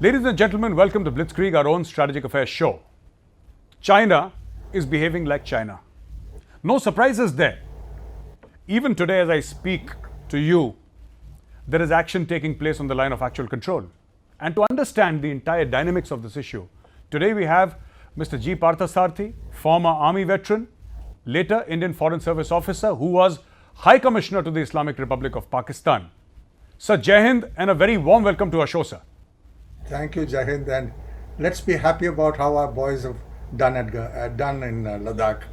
Ladies and gentlemen, welcome to BLITZKRIEG, our own strategic affairs show. China is behaving like China. No surprises there. Even today, as I speak to you, there is action taking place on the line of actual control. And to understand the entire dynamics of this issue, today we have Mr. G. Parthasarthi, former army veteran, later Indian Foreign Service officer, who was High Commissioner to the Islamic Republic of Pakistan. Sir, Jai Hind, and a very warm welcome to our show, sir. Thank you, Jai Hind, and let's be happy about how our boys have done in Ladakh.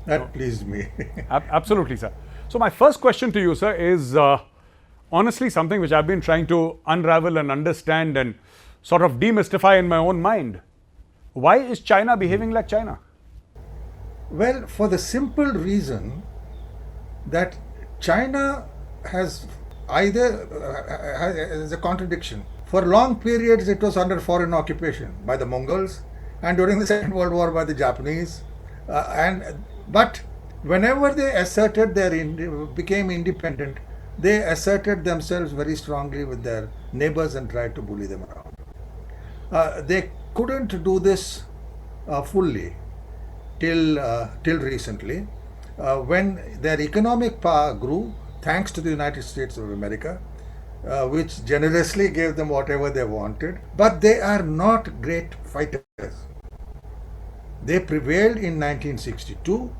That pleased me. Absolutely, sir. So my first question to you, sir, is honestly something which I've been trying to unravel and understand and sort of demystify in my own mind. Why is China behaving like China? Well, for the simple reason that China has has a contradiction. For long periods, it was under foreign occupation by the Mongols, and during the Second World War by the Japanese. But whenever they asserted became independent, they asserted themselves very strongly with their neighbors and tried to bully them around. They couldn't do this fully till recently, when their economic power grew thanks to the United States of America, which generously gave them whatever they wanted. But they are not great fighters. They prevailed in 1962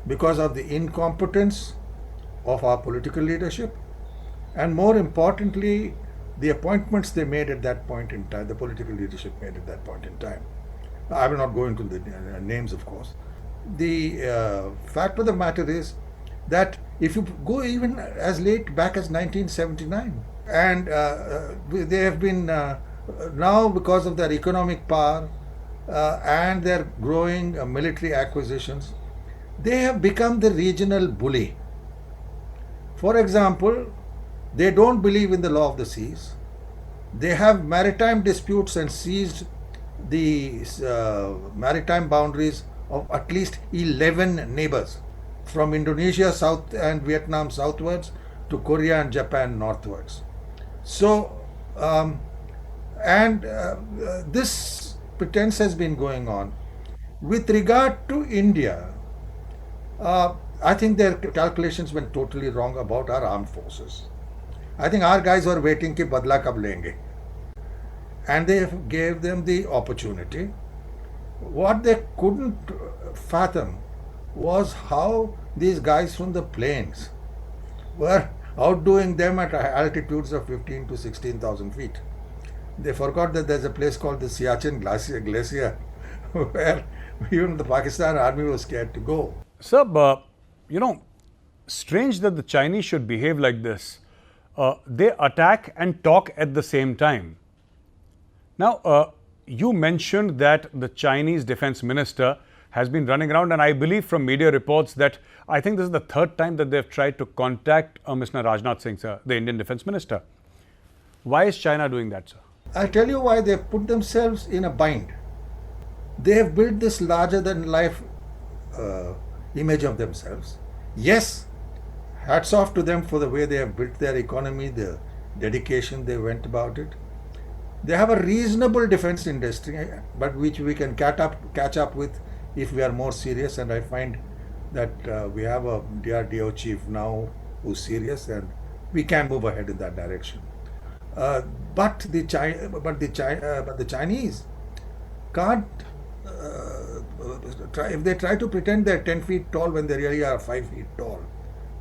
because of the incompetence of our political leadership, and more importantly, the appointments they made at that point in time, the political leadership made at that point in time. I will not go into the names, of course. The fact of the matter is that if you go even as late back as 1979, and they have been now, because of their economic power and their growing military acquisitions, they have become the regional bully. For example, they don't believe in the law of the seas. They have maritime disputes and seized the maritime boundaries of at least 11 neighbors, from Indonesia south and Vietnam southwards to Korea and Japan northwards. So, this pretense has been going on. With regard to India, I think their calculations went totally wrong about our armed forces. I think our guys were waiting ki badla kab lenge, and they gave them the opportunity. What they couldn't fathom was how these guys from the plains were outdoing them at altitudes of 15 to 16,000 feet. They forgot that there's a place called the Siachen Glacier where even the Pakistan army was scared to go. Sir, strange that the Chinese should behave like this. They attack and talk at the same time. Now, you mentioned that the Chinese defense minister has been running around, and I believe from media reports that I think this is the third time that they've tried to contact Mr. Rajnath Singh, sir, the Indian defense minister. Why is China doing that, sir? I'll tell you why. They've put themselves in a bind. They have built this larger than life image of themselves. Yes, hats off to them for the way they have built their economy, the dedication they went about it. They have a reasonable defense industry, but which we can catch up with if we are more serious. And I find that we have a DRDO chief now who's serious, and we can move ahead in that direction. But the Chinese can't. If they try to pretend they're 10 feet tall when they really are 5 feet tall,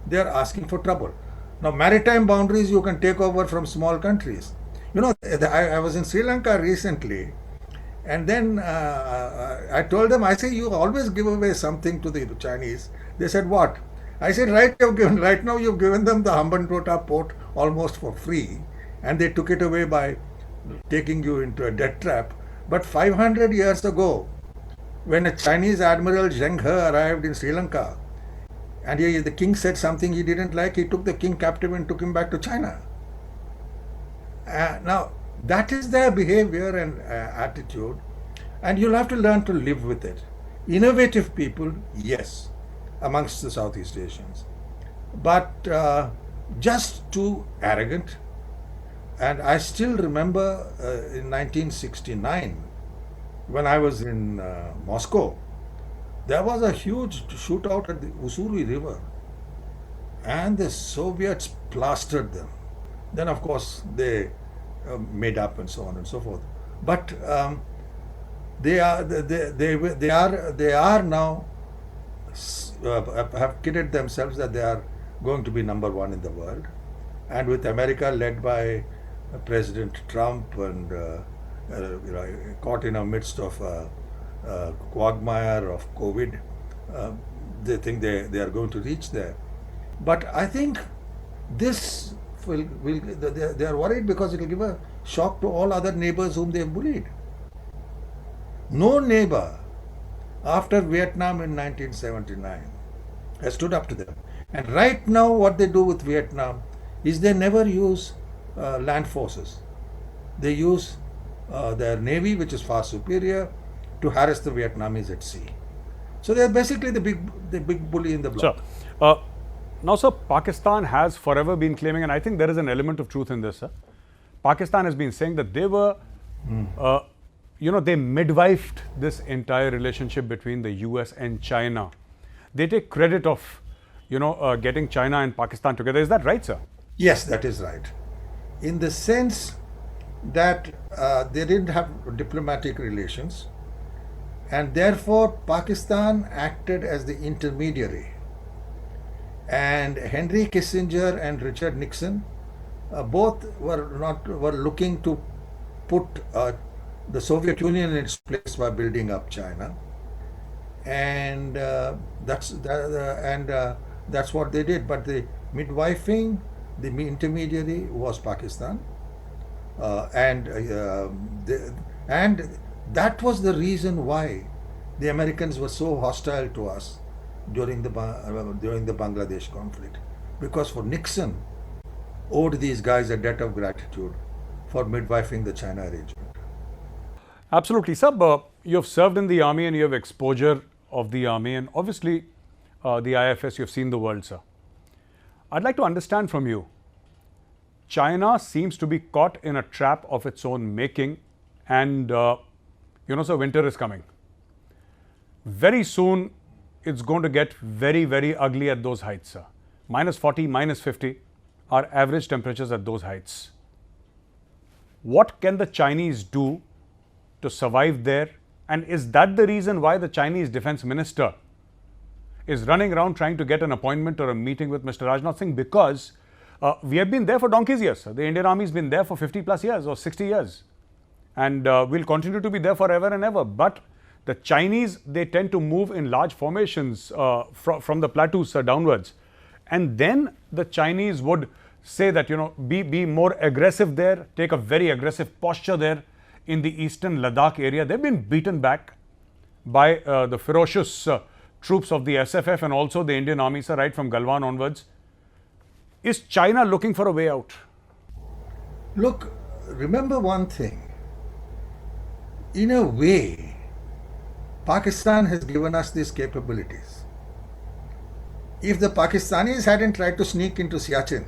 they're asking for trouble. Now, maritime boundaries you can take over from small countries. I was in Sri Lanka recently, and then I told them, I say, you always give away something to the Chinese. They said, what? I said, right now you've given them the Hambantota port almost for free, and they took it away by taking you into a debt trap. But 500 years ago, when a Chinese Admiral Zheng He arrived in Sri Lanka, and the king said something he didn't like, he took the king captive and took him back to China. Now, that is their behavior and attitude, and you'll have to learn to live with it. Innovative people, yes, amongst the Southeast Asians, but just too arrogant, And I still remember in 1969, when I was in Moscow, there was a huge shootout at the Usuri River, and the Soviets plastered them. Then, of course, they made up and so on and so forth. But they are now have kidded themselves that they are going to be number one in the world, and with America led by President Trump and caught in the midst of quagmire of COVID, they think they are going to reach there. But I think this they are worried because it will give a shock to all other neighbors whom they have bullied. No neighbor after Vietnam in 1979 has stood up to them. And right now what they do with Vietnam is they never use land forces. They use their navy, which is far superior, to harass the Vietnamese at sea. So they are basically the big bully in the block. Sure. Now, sir, Pakistan has forever been claiming, and I think there is an element of truth in this, sir. Pakistan has been saying that they were, they midwifed this entire relationship between the US and China. They take credit of, getting China and Pakistan together. Is that right, sir? Yes, that is right. In the sense that they didn't have diplomatic relations, and therefore Pakistan acted as the intermediary. And Henry Kissinger and Richard Nixon both were looking to put the Soviet Union in its place by building up China, and that's what they did. But the midwifing, the intermediary was Pakistan, and that was the reason why the Americans were so hostile to us during the Bangladesh conflict, because for Nixon owed these guys a debt of gratitude for midwifing the China arrangement. Absolutely, sir. You have served in the army and you have exposure of the army, and obviously the IFS, you have seen the world, sir. I'd like to understand from you, China seems to be caught in a trap of its own making, and sir, winter is coming. Very soon it's going to get very, very ugly at those heights, sir. -40, -50 are average temperatures at those heights. What can the Chinese do to survive there? And is that the reason why the Chinese defense minister is running around trying to get an appointment or a meeting with Mr. Rajnath Singh? Because we have been there for donkey's years, sir. The Indian Army has been there for 50 plus years or 60 years. And we'll continue to be there forever and ever. But the Chinese, they tend to move in large formations from the plateaus downwards. And then the Chinese would say that, be more aggressive there, take a very aggressive posture there in the eastern Ladakh area. They've been beaten back by the ferocious troops of the SFF and also the Indian Army, sir, right from Galwan onwards. Is China looking for a way out? Look, remember one thing. In a way, Pakistan has given us these capabilities. If the Pakistanis hadn't tried to sneak into Siachen,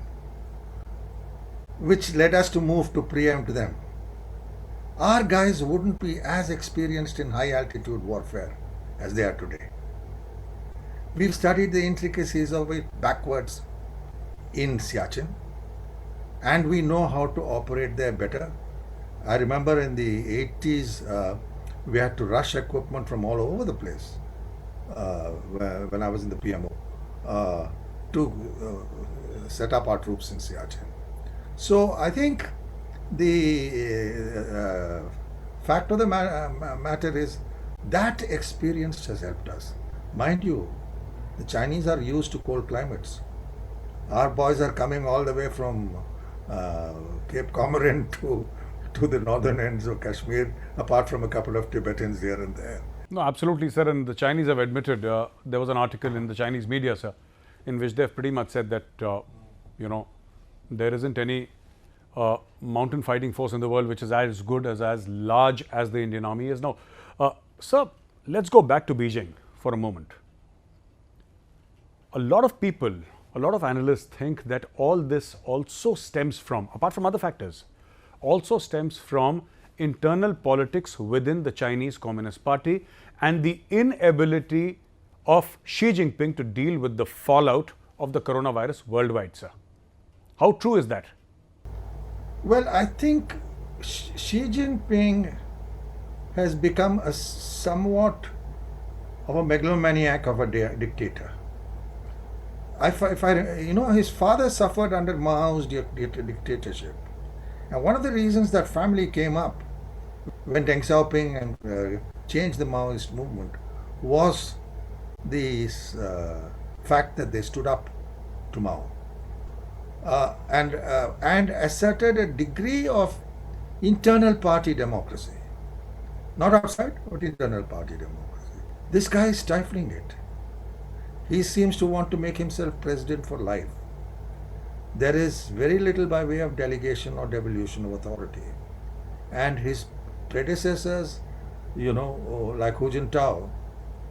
which led us to move to preempt them, our guys wouldn't be as experienced in high altitude warfare as they are today. We've studied the intricacies of it backwards in Siachen, and we know how to operate there better. I remember in the 80s, we had to rush equipment from all over the place when I was in the PMO to set up our troops in Siachen. So I think the fact of the matter is that experience has helped us. Mind you, the Chinese are used to cold climates. Our boys are coming all the way from Cape Comorin to the northern ends of Kashmir, apart from a couple of Tibetans here and there. No, absolutely, sir. And the Chinese have admitted, there was an article in the Chinese media, sir, in which they've pretty much said that, there isn't any mountain fighting force in the world which is as good, as large as the Indian Army is now. Sir, let's go back to Beijing for a moment. A lot of people, a lot of analysts think that all this also stems from, apart from other factors, also stems from internal politics within the Chinese Communist Party and the inability of Xi Jinping to deal with the fallout of the coronavirus worldwide, sir. How true is that? Well, I think Xi Jinping has become a somewhat of a megalomaniac of a dictator. His father suffered under Mao's dictatorship. And one of the reasons that family came up when Deng Xiaoping and changed the Maoist movement was the fact that they stood up to Mao and asserted a degree of internal party democracy. Not outside, but internal party democracy. This guy is stifling it. He seems to want to make himself president for life. There is very little by way of delegation or devolution of authority. And his predecessors, like Hu Jintao,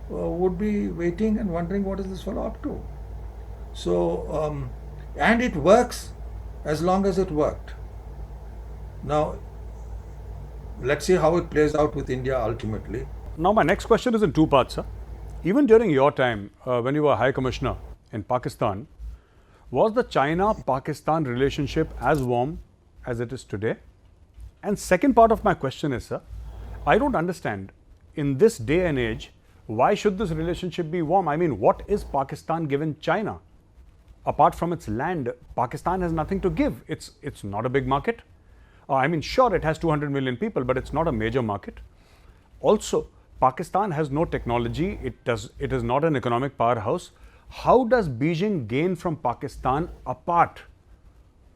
would be waiting and wondering what is this fellow up to. So, and it works as long as it worked. Now, let's see how it plays out with India ultimately. Now, my next question is in two parts, sir. Even during your time, when you were High Commissioner in Pakistan, was the China-Pakistan relationship as warm as it is today? And second part of my question is, sir, I don't understand, in this day and age, why should this relationship be warm? I mean, what is Pakistan given China? Apart from its land, Pakistan has nothing to give. It's not a big market. Sure, it has 200 million people, but it's not a major market. Also, Pakistan has no technology. It is not an economic powerhouse. How does Beijing gain from Pakistan apart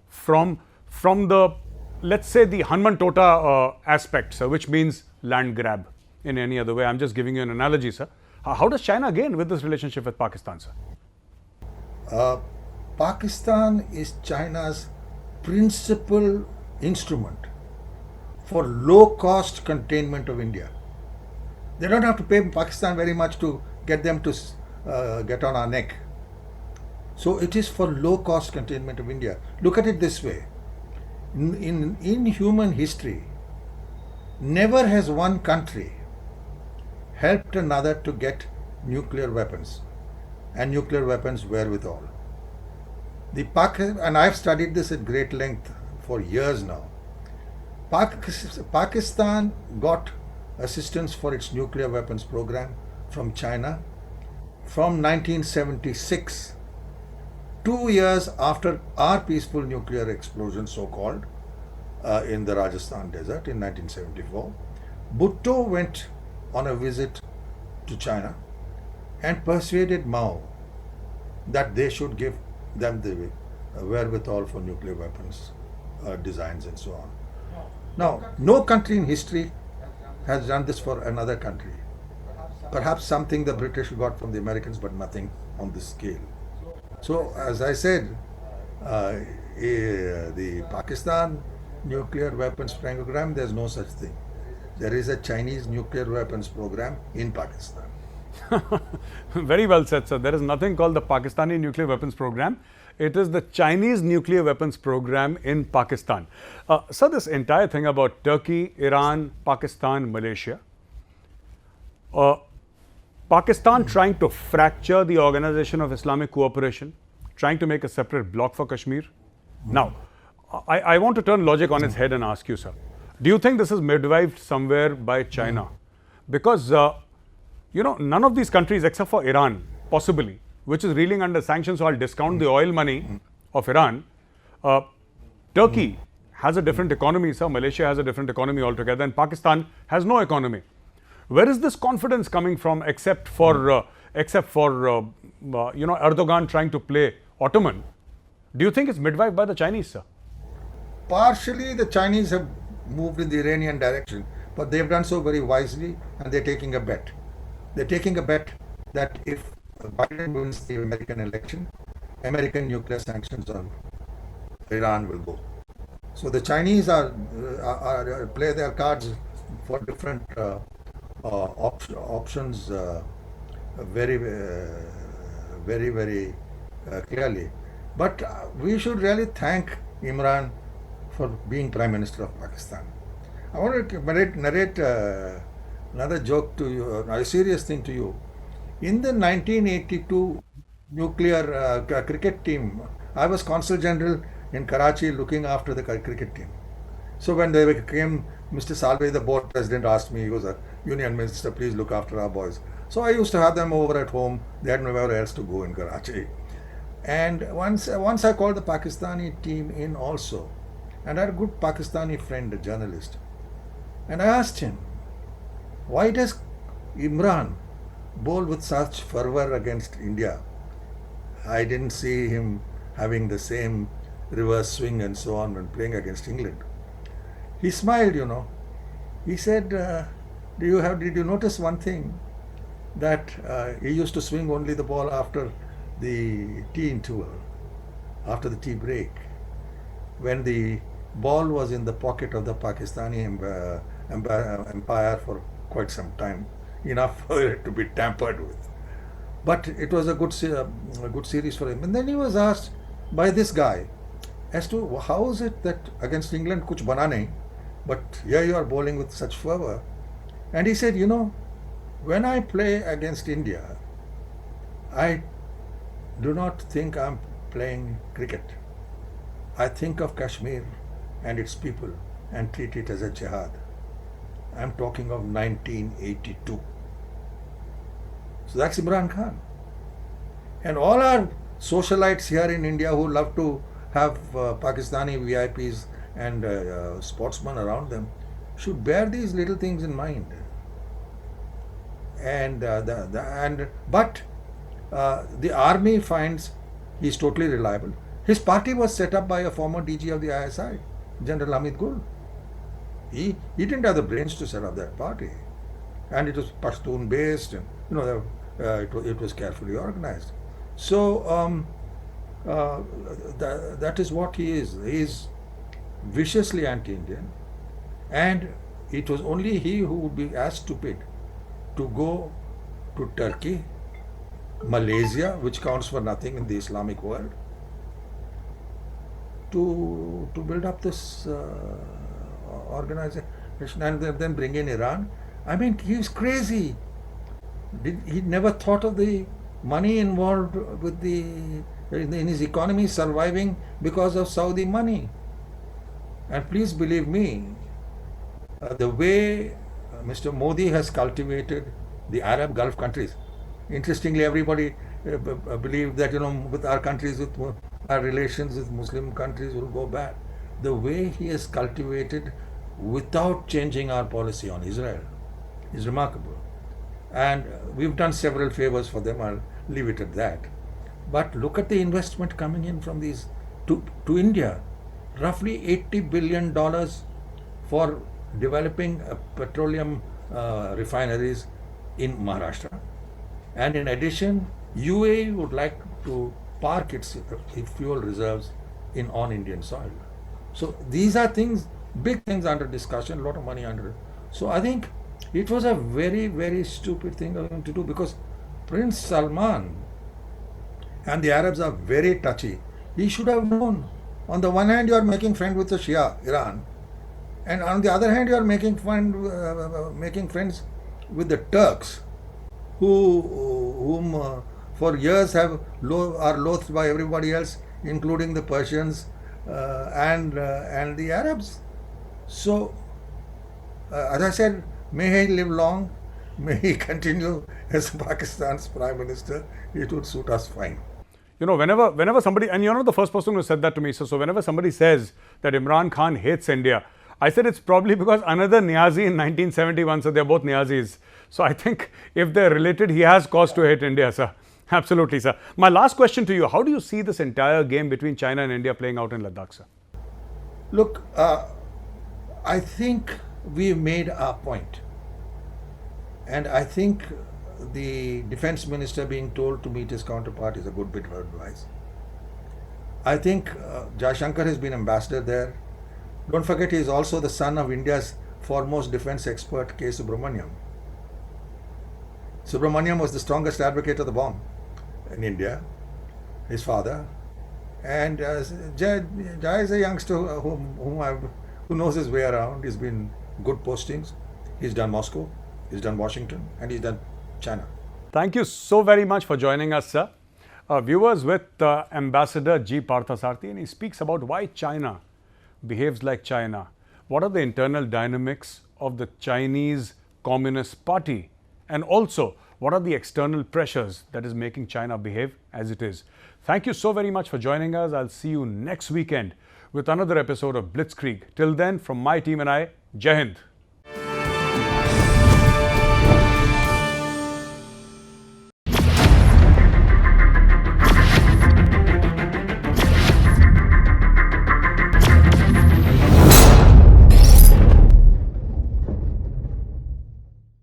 from the, let's say, the Hanman Tota aspect, sir, which means land grab in any other way? I'm just giving you an analogy, sir. How does China gain with this relationship with Pakistan, sir? Pakistan is China's principal instrument for low-cost containment of India. They don't have to pay Pakistan very much to get them to get on our neck. So it is for low-cost containment of India. Look at it this way. In human history, never has one country helped another to get nuclear weapons and nuclear weapons wherewithal. And I've studied this at great length for years now. Pakistan got assistance for its nuclear weapons program from China from 1976, 2 years after our peaceful nuclear explosion, so-called, in the Rajasthan desert in 1974. Bhutto went on a visit to China and persuaded Mao that they should give them the wherewithal for nuclear weapons designs and so on. Now, no country in history has done this for another country. Perhaps something the British got from the Americans, but nothing on this scale. So, as I said, the Pakistan nuclear weapons program, there's no such thing. There is a Chinese nuclear weapons program in Pakistan. Very well said, sir. There is nothing called the Pakistani nuclear weapons program. It is the Chinese nuclear weapons program in Pakistan. Sir, this entire thing about Turkey, Iran, Pakistan, Malaysia, Pakistan trying to fracture the Organization of Islamic Cooperation, trying to make a separate bloc for Kashmir. Now, I want to turn logic on its head and ask you, sir, do you think this is midwifed somewhere by China? Because, none of these countries except for Iran, possibly, which is reeling under sanctions, so I'll discount the oil money of Iran. Turkey has a different economy, sir. Malaysia has a different economy altogether, and Pakistan has no economy. Where is this confidence coming from, except for Erdogan trying to play Ottoman? Do you think it's midwifed by the Chinese, sir? Partially, the Chinese have moved in the Iranian direction, but they've done so very wisely, and they're taking a bet. They're taking a bet that if Biden wins the American election, American nuclear sanctions on Iran will go. So the Chinese are play their cards for different options very, very clearly. But we should really thank Imran for being Prime Minister of Pakistan. I want to narrate another joke to you, a serious thing to you. In the 1982 nuclear cricket team, I was Consul General in Karachi looking after the cricket team. So when they came, Mr. Salve, the board president, asked me, he was a union minister, please look after our boys. So I used to have them over at home. They had nowhere else to go in Karachi. And once I called the Pakistani team in also. And I had a good Pakistani friend, a journalist. And I asked him, why does Imran bowl with such fervor against India? I didn't see him having the same reverse swing and so on when playing against England. He smiled, you know. He said, did you notice one thing? That he used to swing only the ball after the tea interval, after the tea break, when the ball was in the pocket of the Pakistani empire for quite some time, enough for it to be tampered with. But it was a good series for him. And then he was asked by this guy as to how is it that against England kuch bana nahi, but here you are bowling with such fervor. And he said, you know, when I play against India, I do not think I'm playing cricket. I think of Kashmir and its people and treat it as a jihad. I'm talking of 1982. So that's Imran Khan. And all our socialites here in India who love to have Pakistani VIPs and sportsmen around them should bear these little things in mind. And but the army finds he's totally reliable. His party was set up by a former DG of the ISI, General Hamid Gul. He didn't have the brains to set up that party, and it was Pashtun based, and it was carefully organized. So that is what he is. He is viciously anti-Indian, and it was only he who would be as stupid to go to Turkey, Malaysia, which counts for nothing in the Islamic world, to build up this organization and then bring in Iran. I mean, he's crazy. He never thought of the money involved with in his economy surviving because of Saudi money. And please believe me, the way Mr. Modi has cultivated the Arab Gulf countries. Interestingly, everybody believed that, with our countries, with our relations with Muslim countries will go bad. The way he has cultivated without changing our policy on Israel is remarkable. And we've done several favors for them. I'll leave it at that. But look at the investment coming in from these to India. Roughly $80 billion for developing petroleum refineries in Maharashtra. And in addition, UAE would like to park its fuel reserves on Indian soil. So these are big things under discussion, a lot of money under it. So I think it was a very, very stupid thing to do, because Prince Salman and the Arabs are very touchy. He should have known. On the one hand, you are making friends with the Shia, Iran, and on the other hand, you are making friends with the Turks, whom for years are loathed by everybody else, including the Persians and the Arabs. So, as I said, may he live long, may he continue as Pakistan's Prime Minister. It would suit us fine. Whenever somebody, and you're not the first person who said that to me, so whenever somebody says that Imran Khan hates India, I said it's probably because another Niazi in 1971, so they're both Niazis. So I think if they're related, he has cause to hate India, sir. Absolutely, sir. My last question to you, how do you see this entire game between China and India playing out in Ladakh, sir? Look, I think we've made our point. And I think the defense minister being told to meet his counterpart is a good bit of advice. I think Jaishankar has been ambassador there. Don't forget, he is also the son of India's foremost defense expert, K. Subramaniam. Subramaniam was the strongest advocate of the bomb in India, his father. And Jai is a youngster who knows his way around. He's been good postings. He's done Moscow, he's done Washington, and he's done China. Thank you so very much for joining us, sir. Viewers with Ambassador G. Parthasarthi, and he speaks about why China behaves like China. What are the internal dynamics of the Chinese Communist Party? And also, what are the external pressures that is making China behave as it is? Thank you so very much for joining us. I'll see you next weekend with another episode of Blitzkrieg. Till then, from my team and I, Jai Hind.